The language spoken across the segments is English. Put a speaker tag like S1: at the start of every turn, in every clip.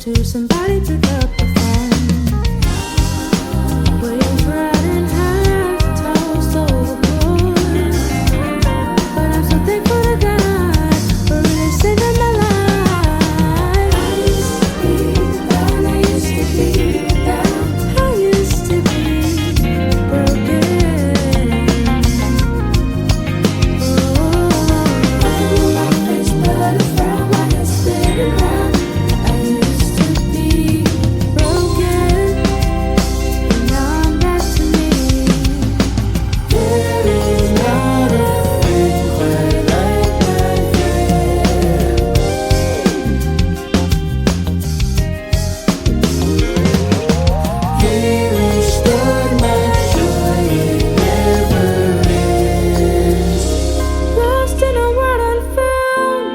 S1: to somebody pick up the phone. Will you try and have toast overboard? But I'm so thankful to God for really saving my life. I used to be down, I used to be down, I used to be broken. I knew my face, but I found my head spinning around. I used to be broken, and now I'm back to me. There is not a thing quite like my friend. He restored my joy, it never ends. Lost in a world unfound,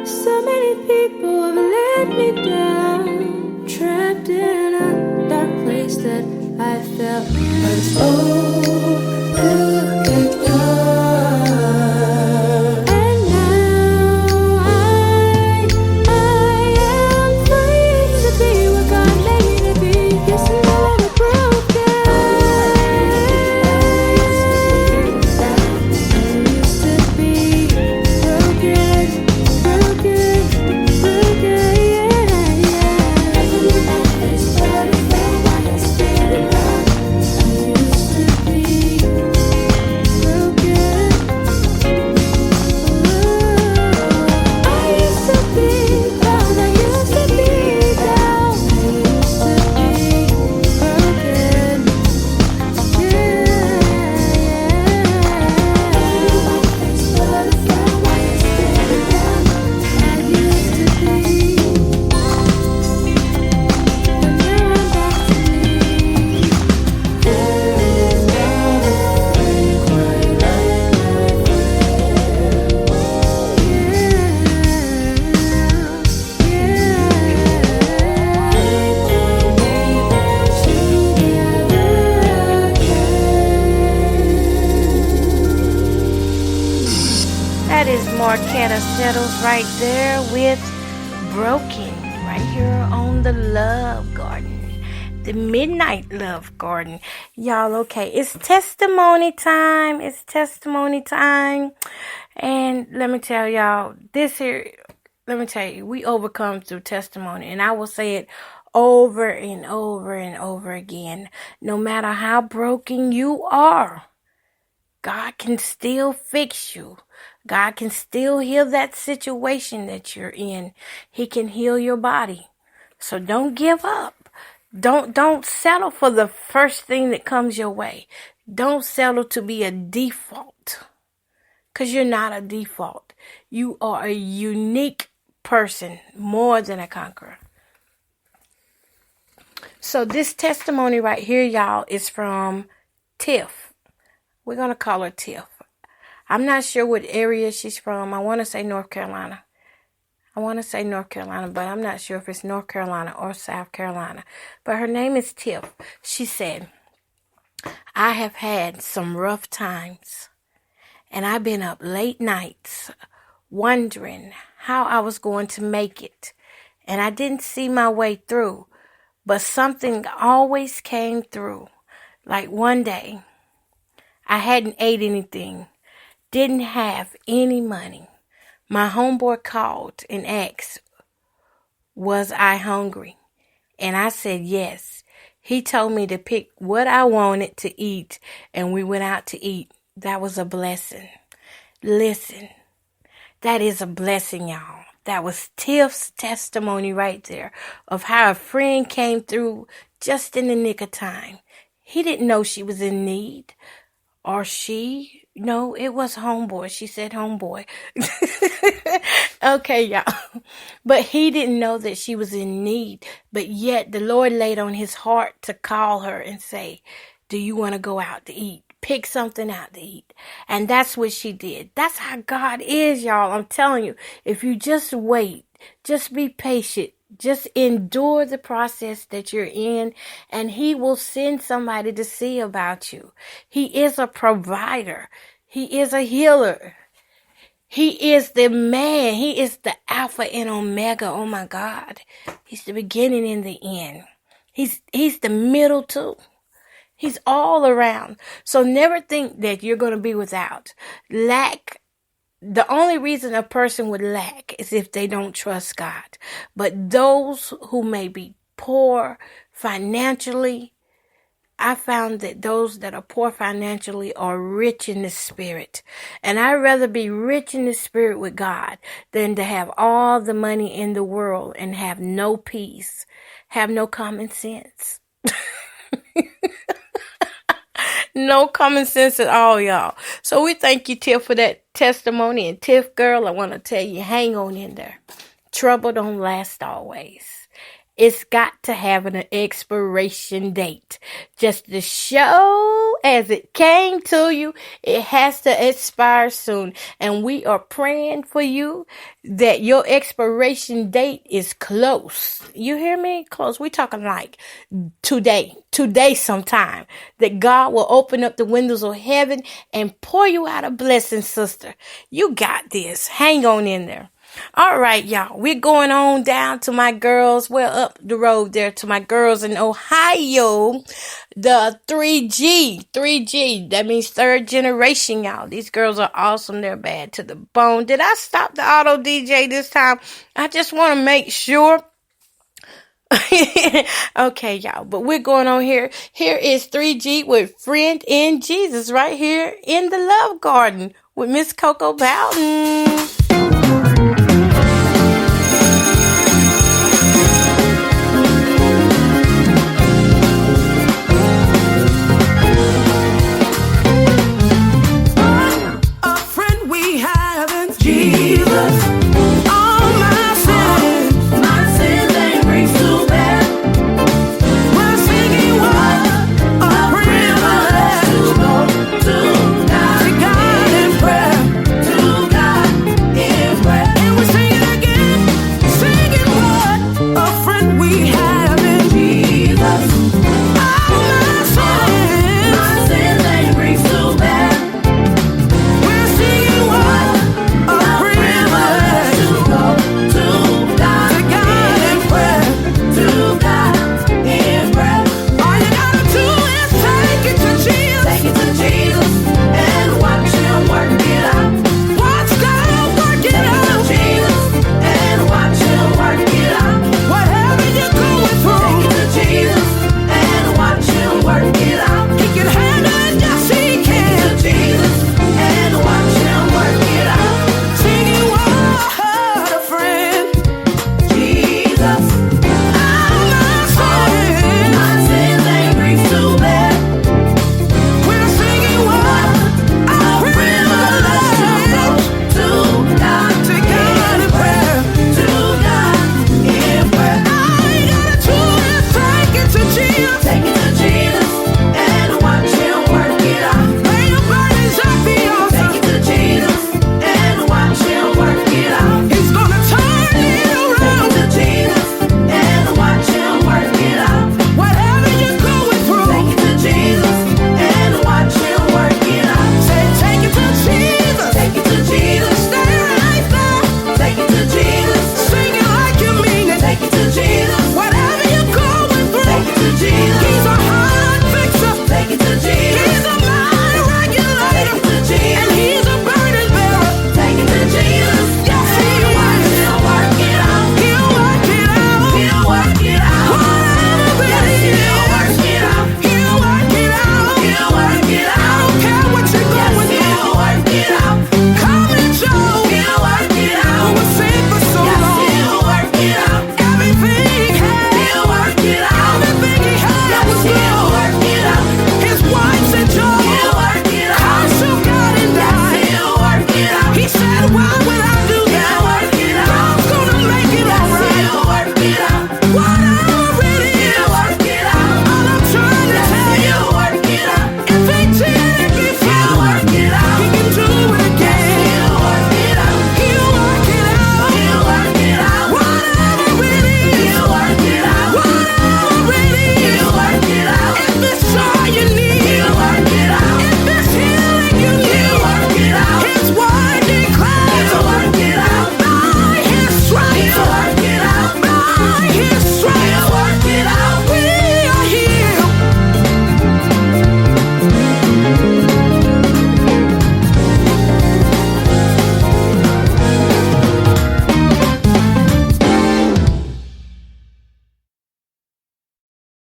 S1: so many people have let me down. Trapped in a dark place that I felt as look at God. And now I am free to be what God made me to be. Yes, I'm no longer broken. I used to be broken, broken, broken, yeah. I knew my face, but I found my head spinning round. I used to be broken. I used to be down, I used to be down, I used to be broken, my face, but I found my head spinning round. I used to be, but now I'm back to me. There is not a thing quite like my
S2: That is Marquetta Settles right there with Broken, right here on the Love Garden, the Midnight Love Garden. Y'all, okay, it's testimony time. It's testimony time. And let me tell y'all, we overcome through testimony. And I will say it over and over and over again. No matter how broken you are, God can still fix you. God can still heal that situation that you're in. He can heal your body. So don't give up. Don't settle for the first thing that comes your way. Don't settle to be a default. Because you're not a default. You are a unique person, more than a conqueror. So this testimony right here, y'all, is from Tiff. We're going to call her Tiff. I'm not sure what area she's from. I want to say North Carolina. But I'm not sure if it's North Carolina or South Carolina. But her name is Tiff. She said, I have had some rough times, and I've been up late nights wondering how I was going to make it. And I didn't see my way through, but something always came through. Like one day, I hadn't ate anything. Didn't have any money. My homeboy called and asked, was I hungry? And I said yes. He told me to pick what I wanted to eat, and we went out to eat. That was a blessing. Listen, that is a blessing, y'all. That was Tiff's testimony right there of how a friend came through just in the nick of time. He didn't know she was in need. Or no, it was homeboy. She said homeboy. Okay, y'all. But he didn't know that she was in need. But yet the Lord laid on his heart to call her and say, do you want to go out to eat? Pick something out to eat. And that's what she did. That's how God is, y'all. I'm telling you, if you just wait, just be patient, just endure the process that you're in, and he will send somebody to see about you. He is a provider. He is a healer. He is the man. He is the Alpha and Omega. Oh my God. He's the beginning and the end. He's the middle too. He's all around. So never think that you're going to be without. Lack. The only reason a person would lack is if they don't trust God. But those who may be poor financially, I found that those that are poor financially are rich in the spirit. And I'd rather be rich in the spirit with God than to have all the money in the world and have no peace, have no common sense. No common sense at all, y'all. So we thank you, Tiff, for that testimony. And Tiff, girl, I want to tell you, hang on in there. Trouble don't last always. It's got to have an expiration date. Just to show as it came to you, it has to expire soon. And we are praying for you that your expiration date is close. You hear me? Close. We're talking like today sometime. That God will open up the windows of heaven and pour you out a blessing, sister. You got this. Hang on in there. All right, y'all. We're going on down to my girls. Well, up the road there to my girls in Ohio. The 3G. 3G. That means third generation, y'all. These girls are awesome. They're bad to the bone. Did I stop the auto DJ this time? I just want to make sure. Okay, y'all. But we're going on here. Here is 3G with Friend in Jesus right here in the Love Garden with Miss KOKO Bowden.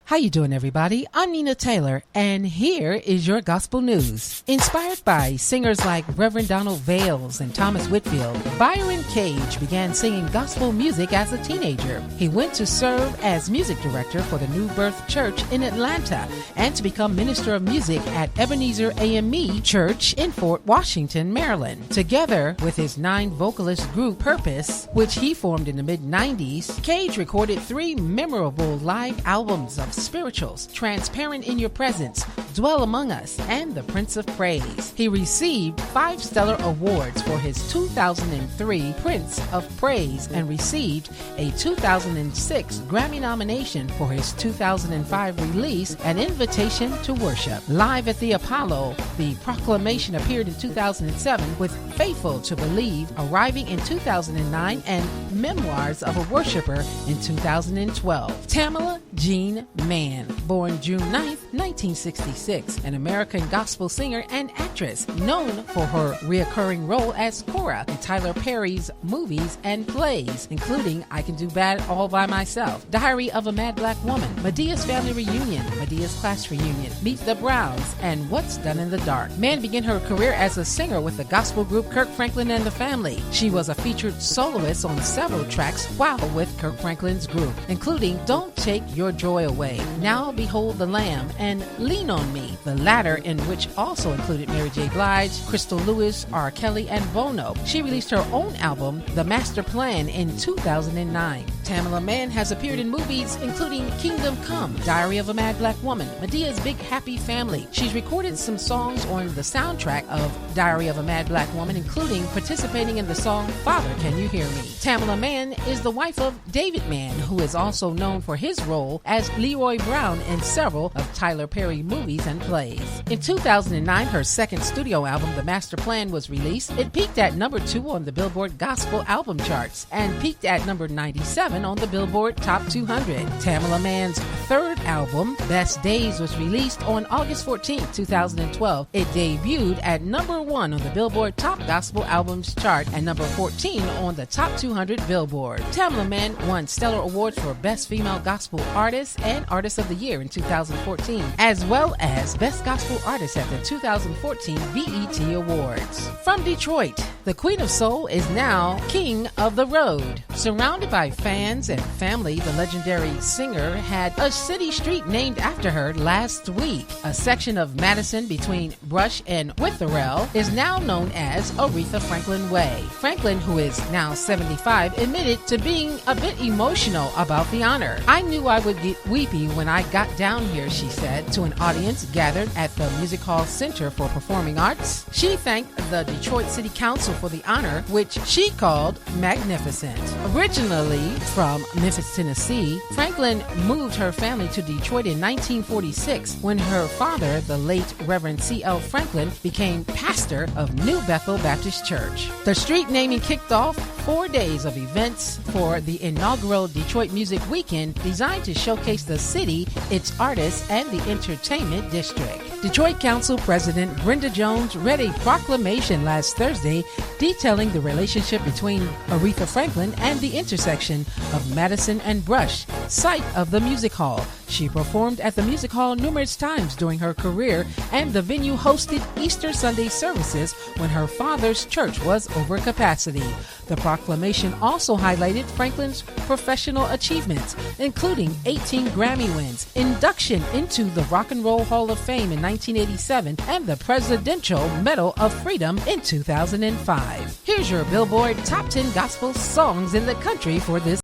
S3: How you doing, everybody? I'm Nina Taylor, and here is your gospel news. Inspired by singers like Reverend Donald Vales and Thomas Whitfield, Byron Cage began singing gospel music as a teenager. He went to serve as music director for the New Birth Church in Atlanta and to become minister of music at Ebenezer AME Church in Fort Washington, Maryland. Together with his 9-vocalist group Purpose, which he formed in the mid-90s, Cage recorded 3 memorable live albums of spirituals, Transparent in Your Presence, Dwell Among Us, and The Prince of Praise. He received 5 stellar awards for his 2003 Prince of Praise and received a 2006 Grammy nomination for his 2005 release, An Invitation to Worship. Live at the Apollo, The Proclamation appeared in 2007 with Faithful to Believe arriving in 2009 and Memoirs of a Worshipper in 2012. Tamala Jean Mann, born June 9th, 1966, an American gospel singer and actress known for her reoccurring role as Cora in Tyler Perry's movies and plays, including I Can Do Bad All by Myself, Diary of a Mad Black Woman, Medea's Family Reunion, Medea's Class Reunion, Meet the Browns, and What's Done in the Dark. Mann began her career as a singer with the gospel group Kirk Franklin and the Family. She was a featured soloist on several tracks while with Kirk Franklin's group, including Don't Take Your Joy Away, Now Behold the Lamb, and Lean on Me, the latter in which also included Mary J. Blige, Crystal Lewis, R. Kelly, and Bono. She released her own album, The Master Plan, in 2009. Tamala Mann has appeared in movies including Kingdom Come, Diary of a Mad Black Woman, Medea's Big Happy Family. She's recorded some songs on the soundtrack of Diary of a Mad Black Woman, including participating in the song Father, Can You Hear Me? Tamala Mann is the wife of David Mann, who is also known for his role as Leroy Brown in several of Tyler Perry movies and plays. In 2009, her second studio album, The Master Plan, was released. It peaked at number 2 on the Billboard Gospel Album charts and peaked at number 97 on the Billboard Top 200. Tamala Mann's third album, Best Days, was released on August 14, 2012. It debuted at number 1 on the Billboard Top Gospel Albums chart and number 14 on the Top 200 Billboard. Tamala Mann won stellar awards for Best Female Gospel Artist and Artist of the Year in 2014, as well as Best Gospel Artist at the 2014 BET Awards. From Detroit, the Queen of Soul is now King of the Road. Surrounded by fans and family, the legendary singer had a city street named after her last week. A section of Madison between Brush and Witherell is now known as Aretha Franklin Way. Franklin, who is now 75, admitted to being a bit emotional about the honor. I knew I would get weepy when I got down here, she said, to an audience gathered at the Music Hall Center for Performing Arts. She thanked the Detroit City Council for the honor, which she called magnificent. Originally from Memphis, Tennessee, Franklin moved her family to Detroit in 1946 when her father, the late Reverend C.L. Franklin, became pastor of New Bethel Baptist Church. The street naming kicked off 4 days of events for the inaugural Detroit Music Weekend designed to showcase the city, its artists, and the entertainment district. Detroit Council President Brenda Jones read a proclamation last Thursday detailing the relationship between Aretha Franklin and the intersection of Madison and Brush, site of the Music Hall. She performed at the Music Hall numerous times during her career, and the venue hosted Easter Sunday services when her father's church was over capacity. The proclamation also highlighted Franklin's professional achievements, including 18 Grammy wins, induction into the Rock and Roll Hall of Fame in 1987, and the Presidential Medal of Freedom in 2005. Here's your Billboard Top 10 Gospel Songs in the Country for this